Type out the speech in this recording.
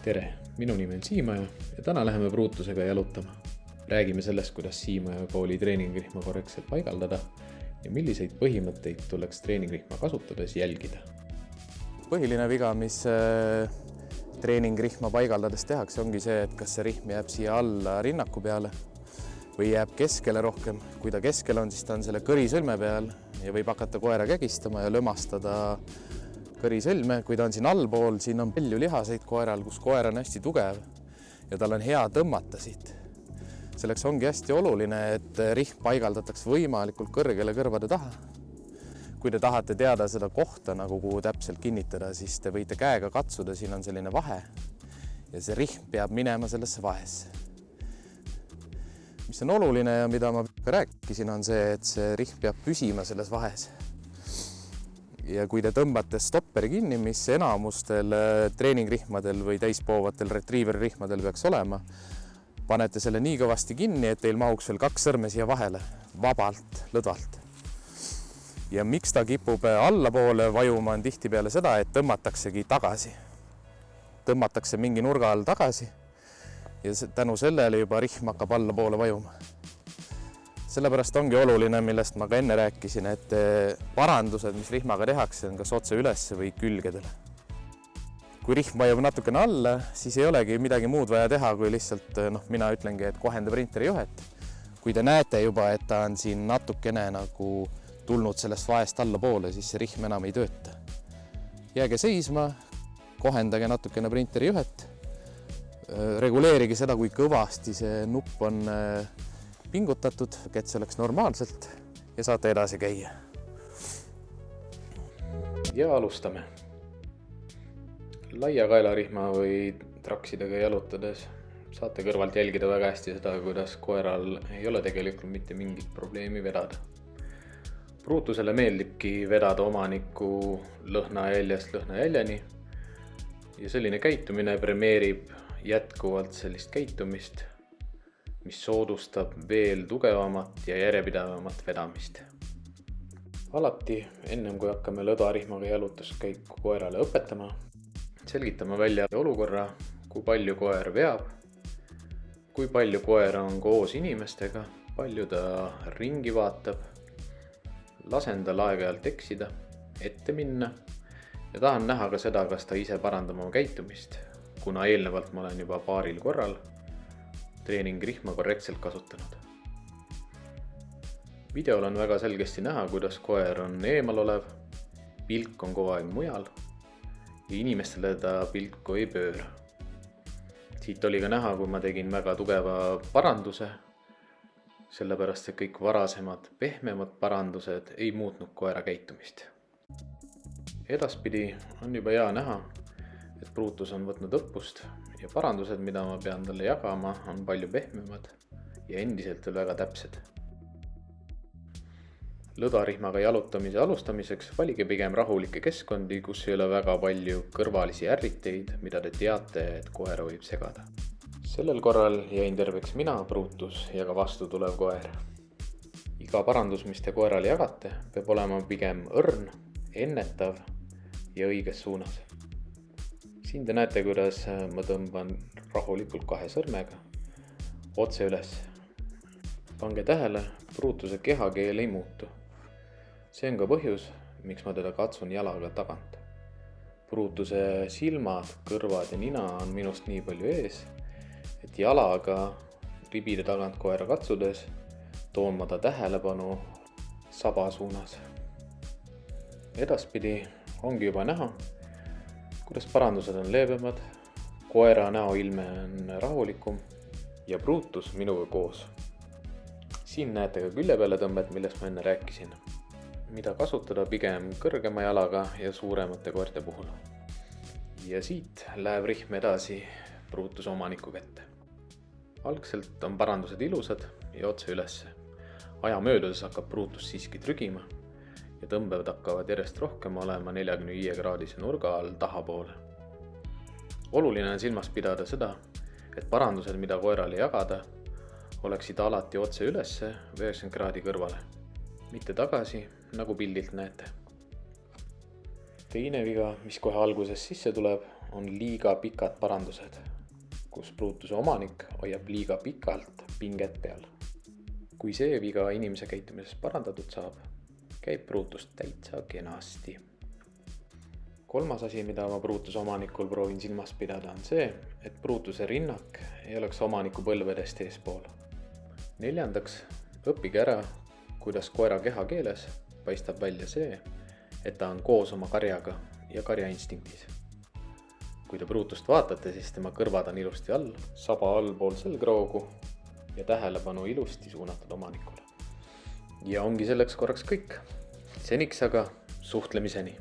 Tere, minu nimi on Siimaja ja täna läheme Pruutusega jalutama. Räägime sellest, kuidas Siimaja kooli treeningrihma korrektselt paigaldada ja milliseid põhimõtteid tuleks treeningrihma kasutades jälgida. Põhiline viga, mis treeningrihma paigaldades tehakse, ongi see, et kas see rihm jääb siia alla rinnaku peale või jääb keskele rohkem. Kui ta keskel on, siis ta on selle kõrisõlme peal ja võib hakata koera kägistama ja lömastada kõrisõlme. Kui ta on siin allpool, siin on palju lihaseid koeral, kus koer on hästi tugev ja tal on hea tõmmata siit. Selleks ongi hästi oluline, et rihm paigaldatakse võimalikult kõrgele kõrvade taha. Kui te tahate teada seda kohta, kuhu täpselt kinnitada, siis te võite käega katsuda, siin on selline vahe ja see rihm peab minema sellesse vahesse. Mis on oluline ja mida ma rääkisin, on see, et see rihm peab püsima selles vahes. Ja kui te tõmbate stopperi kinni, mis enamustel treeningrihmadel või täispoovatel retriiverrihmadel peaks olema, panete selle nii kõvasti kinni, et teil mahuks veel 2 sõrme siia vahele, vabalt, lõdvalt. Ja miks ta kipub allapoole vajuma, on tihtipeale seda, et tõmmataksegi tagasi. Tõmmatakse mingi nurga all tagasi ja tänu sellele juba rihm hakkab allapoole vajuma. Sellepärast ongi oluline, millest ma ka enne rääkisin, et parandused, mis rihmaga tehakse, on kas otse üles või külgedele. Kui rihm vajub natukene alla, siis ei olegi midagi muud vaja teha, kui lihtsalt, mina ütlengi, et kohenda printeri juhet. Kui te näete juba, et ta on siin natukene tulnud sellest vahest allapoole, siis see rihm enam ei tööta. Jääge seisma, kohendage natukene printeri juhet, reguleerige seda, kui kõvasti see nupp on pingutatud, et see oleks normaalselt ja saate edasi käia. Ja alustame. Laia kaelarihma või traksidega jalutades saate kõrvalt jälgida väga hästi seda, kuidas koeral ei ole tegelikult mitte mingit probleemi vedada. Pruutusele meeldibki vedada omaniku lõhnajäljest lõhnajäljeni ja selline käitumine premeerib jätkuvalt sellist käitumist, mis soodustab veel tugevamat ja järjepidevamat vedamist. Alati, ennem kui hakkame lõdarihmaga jalutuskäiku koerale õpetama, selgitame välja olukorra, kui palju koer veab, kui palju koer on koos inimestega, palju ta ringi vaatab, lasen tal aeg-ajalt eksida, ette minna ja tahan näha ka seda, kas ta ise parandab oma käitumist, kuna eelnevalt ma olen juba paaril korral treeningrihma korrektselt kasutanud. Videol on väga selgesti näha, kuidas koer on eemal olev, pilk on kogu aeg mujal ja inimestele ta pilku ei pööra. Siit oli ka näha, kui ma tegin väga tugeva paranduse, sellepärast et kõik varasemad pehmemad parandused ei muutnud koera käitumist. Edaspidi on juba hea näha, et Pruutus on võtnud õppust ja parandused, mida ma pean talle jagama, on palju pehmemad ja endiselt veel väga täpsed. Lõdarihmaga jalutamise alustamiseks valige pigem rahulikke keskkondi, kus ei ole väga palju kõrvalisi ärriteid, mida te teate, et koera võib segada. Sellel korral jäin terveks mina, Pruutus ja ka vastu tulev koer. Iga parandus, mis te koerale jagate, peab olema pigem õrn, ennetav ja õiges suunas. Siin te näete, kuidas ma tõmban rahulikult 2 sõrmega otse üles. Pange tähele, Pruutuse kehakeel ei muutu. See on ka põhjus, miks ma teda katsun jalaga tagant. Pruutuse silmad, kõrvad ja nina on minust nii palju ees, et jalaga ribide tagant koera katsudes toon ma ta tähelepanu saba suunas. Edaspidi ongi juba näha, kuidas parandused on leebemad, koera näoilme on rahulikum ja Pruutus minuga koos. Siin näete ka külje peale tõmbet, millest ma enne rääkisin, mida kasutada pigem kõrgema jalaga ja suuremate koerte puhul. Ja siit läheb rihm edasi Pruutuse omaniku kätte. Algselt on parandused ilusad ja otse ülesse. Aja möödudes hakkab Pruutus siiski trügima ja tõmbed hakkavad järjest rohkem olema 45-kraadise nurga all tahapoole. Oluline on silmas pidada seda, et parandused, mida koerale jagada, oleksid alati otse ülesse 90 kraadi kõrvale, mitte tagasi, nagu pildilt näete. Teine viga, mis kohe alguses sisse tuleb, on liiga pikad parandused, kus pruutuse omanik hoiab liiga pikalt pinget peal. Kui see viga inimese käitumises parandatud saab, käib pruutus täitsa kenasti. Kolmas asi, mida ma pruutuse omanikul proovin silmas pidada, on see, et pruutuse rinnak ei oleks omaniku põlvedest eespool. Neljandaks, õppige ära, kuidas koera kehakeeles paistab välja see, et ta on koos oma karjaga ja karjainstinktis. Kui te pruutust vaatate, siis tema kõrvad on ilusti all, saba allpool selgroogu ja tähelepanu ilusti suunatud omanikule. Ja ongi selleks korraks kõik. Seniks aga suhtlemiseni.